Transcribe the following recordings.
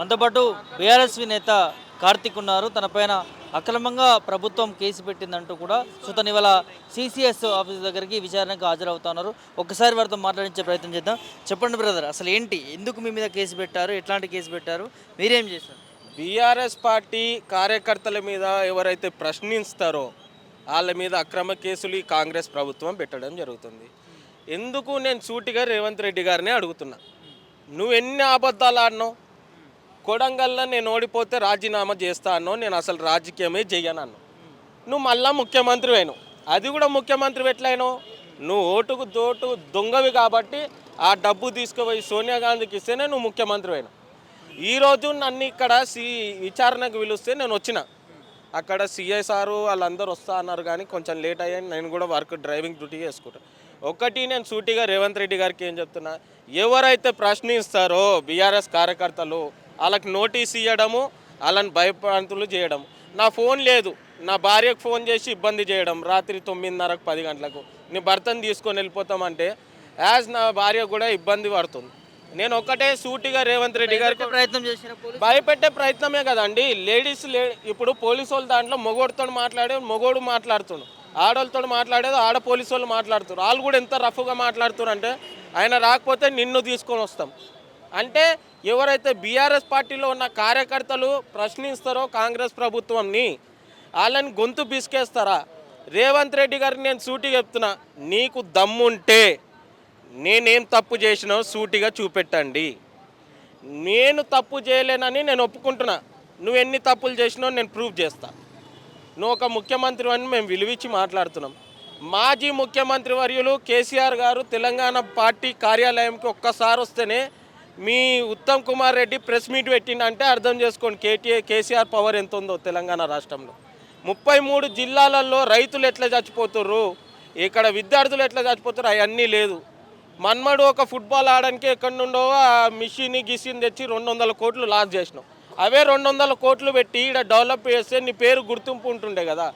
మనతో పాటు బీఆర్ఎస్వి నేత కార్తిక్ ఉన్నారు. తనపైన అక్రమంగా ప్రభుత్వం కేసు పెట్టిందంటూ కూడా సో తను ఇవాళ సిసిఎస్ ఆఫీస్ దగ్గరికి విచారణకు హాజరవుతున్నారు. ఒక్కసారి వారితో మాట్లాడించే ప్రయత్నం చేద్దాం. చెప్పండి బ్రదర్, అసలు ఏంటి, ఎందుకు మీ మీద కేసు పెట్టారు, ఎట్లాంటి కేసు పెట్టారు, మీరేం చేశారు? బీఆర్ఎస్ పార్టీ కార్యకర్తల మీద ఎవరైతే ప్రశ్నిస్తారో వాళ్ళ మీద అక్రమ కేసులు ఈ కాంగ్రెస్ ప్రభుత్వం పెట్టడం జరుగుతుంది. ఎందుకు నేను సూటిగా రేవంత్ రెడ్డి గారిని అడుగుతున్నా, నువ్వు ఎన్ని అబద్ధాలు ఆడినావు? కొడంగల్లో నేను ఓడిపోతే రాజీనామా చేస్తా అన్నావు, నేను అసలు రాజకీయమే చెయ్యను అన్నావు. నువ్వు మళ్ళా ముఖ్యమంత్రి అయినావు. అది కూడా ముఖ్యమంత్రి ఎట్లయినావు? నువ్వు ఓటుకు దోటు దొంగవి కాబట్టి ఆ డబ్బు తీసుకుపోయి సోనియా గాంధీకి ఇస్తేనే నువ్వు ముఖ్యమంత్రి అయినావు. ఈరోజు నన్ను ఇక్కడ విచారణకు పిలిస్తే నేను వచ్చిన. అక్కడ సిఐ సారు వాళ్ళందరూ వస్తా అన్నారు, కానీ కొంచెం లేట్ అయ్యాను. నేను కూడా వర్క్ డ్రైవింగ్ డ్యూటీ చేసుకుంటాను. ఒకటి నేను సూటిగా రేవంత్ రెడ్డి గారికి ఏం చెప్తున్నా, ఎవరైతే ప్రశ్నిస్తారో బీఆర్ఎస్ కార్యకర్తలు వాళ్ళకి నోటీస్ ఇవ్వడము, వాళ్ళని భయప్రాంతులు చేయడం. నా ఫోన్ లేదు, నా భార్యకు ఫోన్ చేసి ఇబ్బంది చేయడం, రాత్రి 9:30 10 గంటలకు నీ భర్తను తీసుకొని వెళ్ళిపోతామంటే యాజ్ నా భార్య కూడా ఇబ్బంది పడుతుంది. నేను ఒకటే సూటిగా రేవంత్ రెడ్డి గారికి ప్రయత్నం చేసిన భయపెట్టే ప్రయత్నమే కదండి. లేడీస్ ఇప్పుడు పోలీసు వాళ్ళు దాంట్లో మొగోడితో మొగోడు మాట్లాడుతుండు, ఆడవాళ్ళతో మాట్లాడేది ఆడ పోలీసు వాళ్ళు మాట్లాడుతున్నారు. వాళ్ళు కూడా ఎంత రఫ్గా మాట్లాడుతున్నారు అంటే, ఆయన రాకపోతే నిన్ను తీసుకొని వస్తాం అంటే, ఎవరైతే బీఆర్ఎస్ పార్టీలో ఉన్న కార్యకర్తలు ప్రశ్నిస్తారో కాంగ్రెస్ ప్రభుత్వంని వాళ్ళని గొంతు బిసికేస్తారా? రేవంత్ రెడ్డి గారికి నేను సూటిగా చెప్తున్నా, నీకు దమ్ముంటే నేనేం తప్పు చేసినావు సూటిగా చూపెట్టండి. నేను తప్పు చేయలేనని నేను ఒప్పుకుంటున్నా. నువ్వు ఎన్ని తప్పులు చేసినావు నేను ప్రూవ్ చేస్తా. నువ్వు ఒక ముఖ్యమంత్రి అని మేము విలువించి మాట్లాడుతున్నాం. మాజీ ముఖ్యమంత్రి వర్యులు కేసీఆర్ గారు తెలంగాణ పార్టీ కార్యాలయంకి ఒక్కసారి వస్తేనే మీ ఉత్తమ్ కుమార్ రెడ్డి ప్రెస్ మీట్ పెట్టిందంటే అర్థం చేసుకోండి కేసీఆర్ పవర్ ఎంత ఉందో తెలంగాణ రాష్ట్రంలో. 33 జిల్లాలలో రైతులు ఎట్లా చచ్చిపోతుర్రు, ఇక్కడ విద్యార్థులు ఎట్లా చచ్చిపోతారు, అవన్నీ లేదు. మన్మడు ఒక ఫుట్బాల్ ఆడడానికి ఎక్కడి నుండో ఆ మిషిని గిసిని తెచ్చి 200 కోట్లు లాస్ చేసినావు. అవే 200 కోట్లు పెట్టి ఇక్కడ డెవలప్ చేస్తే నీ పేరు గుర్తింపు ఉంటుండే కదా.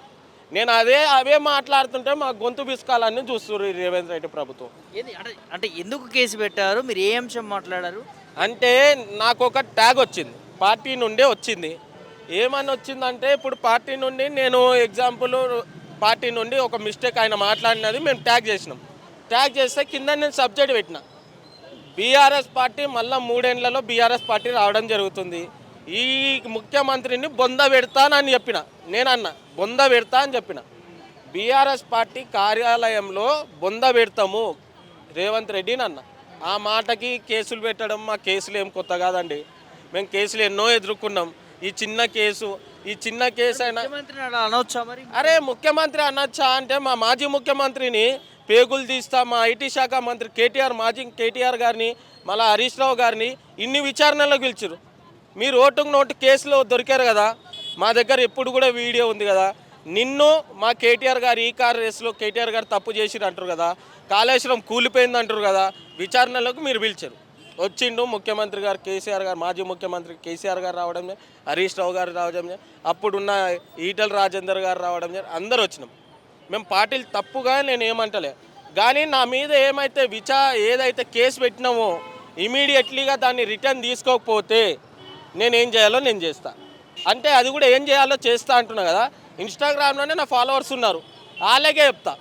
నేను అవే మాట్లాడుతుంటే మా గొంతు బిస్కాలని చూస్తున్నారు రేవంత్ రెడ్డి ప్రభుత్వం. అంటే ఎందుకు కేసు పెట్టారు, మీరు ఏ అంశం మాట్లాడారు? అంటే నాకు ఒక ట్యాగ్ వచ్చింది, పార్టీ నుండే వచ్చింది. ఏమని వచ్చిందంటే, ఇప్పుడు పార్టీ నుండి నేను ఎగ్జాంపుల్ పార్టీ నుండి ఒక మిస్టేక్ ఆయన మాట్లాడినది మేము ట్యాగ్ చేసినాం. ట్యాగ్ చేస్తే కింద నేను సబ్జెక్ట్ పెట్టిన, బీఆర్ఎస్ పార్టీ మళ్ళీ 3 ఏళ్లలో బీఆర్ఎస్ పార్టీ రావడం జరుగుతుంది, ఈ ముఖ్యమంత్రిని బొంద పెడతానని చెప్పిన. నేనన్నా బొంద పెడతా అని చెప్పిన. బీఆర్ఎస్ పార్టీ కార్యాలయంలో బొంద పెడతాము రేవంత్ రెడ్డిని అన్న. ఆ మాటకి కేసులు పెట్టడం, మా కేసులు ఏం కొత్త కాదండి, మేము కేసులు ఎన్నో ఎదుర్కొన్నాం. ఈ చిన్న కేసు అయినా అరే ముఖ్యమంత్రి అనొచ్చా అంటే, మా మాజీ ముఖ్యమంత్రిని పేగులు తీస్తా, మా ఐటీ శాఖ మంత్రి మాజీ కేటీఆర్ గారిని, మళ్ళీ హరీష్ రావు గారిని ఇన్ని విచారణలకు పిలిచారు. మీరు ఓటుకు నోటు కేసులో దొరికారు కదా, మా దగ్గర ఎప్పుడు కూడా వీడియో ఉంది కదా. నిన్ను మా కేటీఆర్ గారు ఈ కార్ రేసులో కేటీఆర్ గారు తప్పు చేసిరు అంటారు కదా, కాళేశ్వరం కూలిపోయింది అంటారు కదా, విచారణలకు మీరు పిలిచారు. వచ్చిండు ముఖ్యమంత్రి గారు కేసీఆర్ గారు, మాజీ ముఖ్యమంత్రి కేసీఆర్ గారు రావడం, హరీష్ రావు గారు రావడం, అప్పుడున్న ఈటల రాజేందర్ గారు రావడం, అందరూ వచ్చినాం. మేము పార్టీలు తప్పుగా నేను ఏమంటలే, కానీ నా మీద ఏదైతే కేసు పెట్టినామో ఇమీడియట్లీగా దాన్ని రిటర్న్ తీసుకోకపోతే నేనేం చేయాలో నేను చేస్తా. అంటే అది కూడా ఏం చేయాలో చేస్తా అంటున్నా కదా. ఇన్స్టాగ్రామ్లోనే నా ఫాలోవర్స్ ఉన్నారు, అలాగే చెప్తా.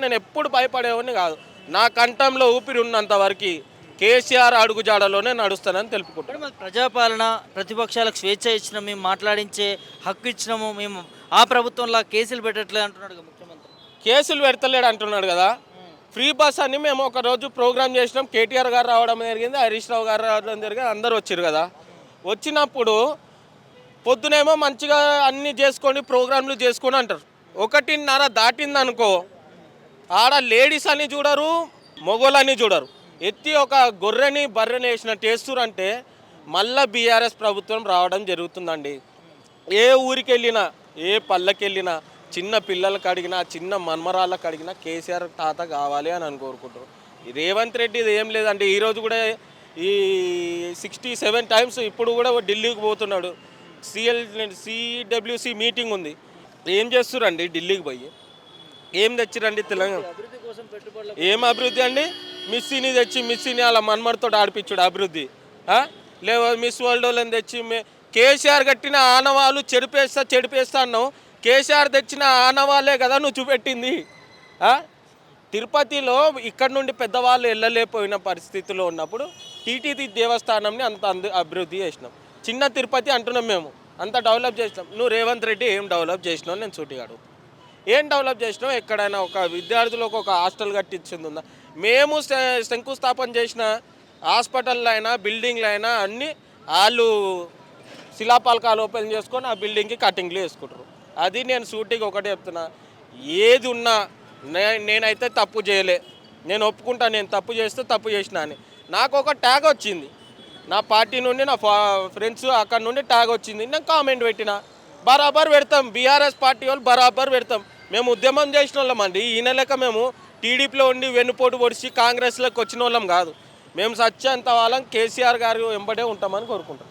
నేను ఎప్పుడు భయపడేవాడిని కాదు. నా కంఠంలో ఊపిరి ఉన్నంత వరకు కేసీఆర్ అడుగుజాడలోనే నడుస్తానని తెలుపుకుంటాను. ప్రజాపాలన, ప్రతిపక్షాలకు స్వేచ్ఛ ఇచ్చినాం, మేము మాట్లాడించే హక్కు ఇచ్చినాము, మేము ఆ ప్రభుత్వంలో కేసులు పెట్టట్లేదు అంటున్నాడు ముఖ్యమంత్రి. కేసులు పెడతలేడు అంటున్నాడు కదా. ఫ్రీ బస్ అని మేము ఒక రోజు ప్రోగ్రామ్ చేసినాం, కేటీఆర్ గారు రావడం జరిగింది, హరీష్ రావు గారు రావడం జరిగింది, అందరూ వచ్చారు కదా. వచ్చినప్పుడు పొద్దునేమో మంచిగా అన్నీ చేసుకొని ప్రోగ్రాంలు చేసుకొని అంటారు. 1:30 దాటిందనుకో, ఆడ లేడీస్ అని చూడరు, మొగోళ్ళని చూడరు, ఎత్తి ఒక గొర్రెని బర్రెని వేసినట్టు వేస్తున్నారు. అంటే మళ్ళీ బీఆర్ఎస్ ప్రభుత్వం రావడం జరుగుతుందండి. ఏ ఊరికి వెళ్ళినా, ఏ పల్లెకి వెళ్ళినా, చిన్న పిల్లలకు అడిగినా, చిన్న మన్మరాళ్ళకి అడిగినా కేసీఆర్ తాత కావాలి అని కోరుకుంటారు. రేవంత్ రెడ్డి ఇది ఏం లేదండి. ఈరోజు కూడా ఈ 67 టైమ్స్ ఇప్పుడు కూడా ఢిల్లీకి పోతున్నాడు. CWC మీటింగ్ ఉంది. ఏం చేస్తురండి ఢిల్లీకి పోయి? ఏం తెచ్చిరండి తెలంగాణ? ఏం అభివృద్ధి అండి? మిస్సిని తెచ్చి మిస్సిని అలా మన్మడితో ఆడిపించాడు అభివృద్ధి. లేవో మిస్ వరల్డ్ వాళ్ళని తెచ్చి కేసీఆర్ కట్టిన ఆనవాళ్ళు చెడిపేస్తా అన్నావు. కేసీఆర్ తెచ్చిన ఆనవాళ్ళే కదా నువ్వు చూపెట్టింది. తిరుపతిలో ఇక్కడ నుండి పెద్దవాళ్ళు వెళ్ళలేకపోయిన పరిస్థితిలో ఉన్నప్పుడు టీటీడీ దేవస్థానంని అంత అభివృద్ధి చేసినాం. చిన్న తిరుపతి అంటున్నాం మేము, అంత డెవలప్ చేసినాం. నువ్వు రేవంత్ రెడ్డి ఏం డెవలప్ చేసినావు నేను సూటిగా అడుగు. ఏం డెవలప్ చేసినావు? ఎక్కడైనా ఒక విద్యార్థులకు ఒక హాస్టల్ కట్టించింది ఉందా? మేము శంకుస్థాపన చేసిన హాస్పిటల్లో అయినా బిల్డింగ్లు అయినా అన్నీ వాళ్ళు శిలాపాలకాలు ఓపెన్ చేసుకొని ఆ బిల్డింగ్కి కటింగ్లు వేసుకుంటారు. అది నేను సూటిగా ఒకటే చెప్తున్నా, ఏది ఉన్నా నేనైతే తప్పు చేయలే, నేను ఒప్పుకుంటా, నేను తప్పు చేస్తే తప్పు చేసినా అని. నాకు ఒక ట్యాగ్ వచ్చింది, నా పార్టీ నుండి నా ఫ్రెండ్స్ అక్కడ నుండి ట్యాగ్ వచ్చింది, నేను కామెంట్ పెట్టిన. బరాబర్ పెడతాం, బీఆర్ఎస్ పార్టీ వాళ్ళు బరాబర్ పెడతాం. మేము ఉద్యమం చేసిన వాళ్ళం అండి. ఈయన లెక్క మేము టీడీపీలో ఉండి వెన్నుపోటు పొడిచి కాంగ్రెస్లోకి వచ్చిన వాళ్ళం కాదు. మేము సత్యంత వాళ్ళం కేసీఆర్ గారు వెంబడే ఉంటామని కోరుకుంటాం.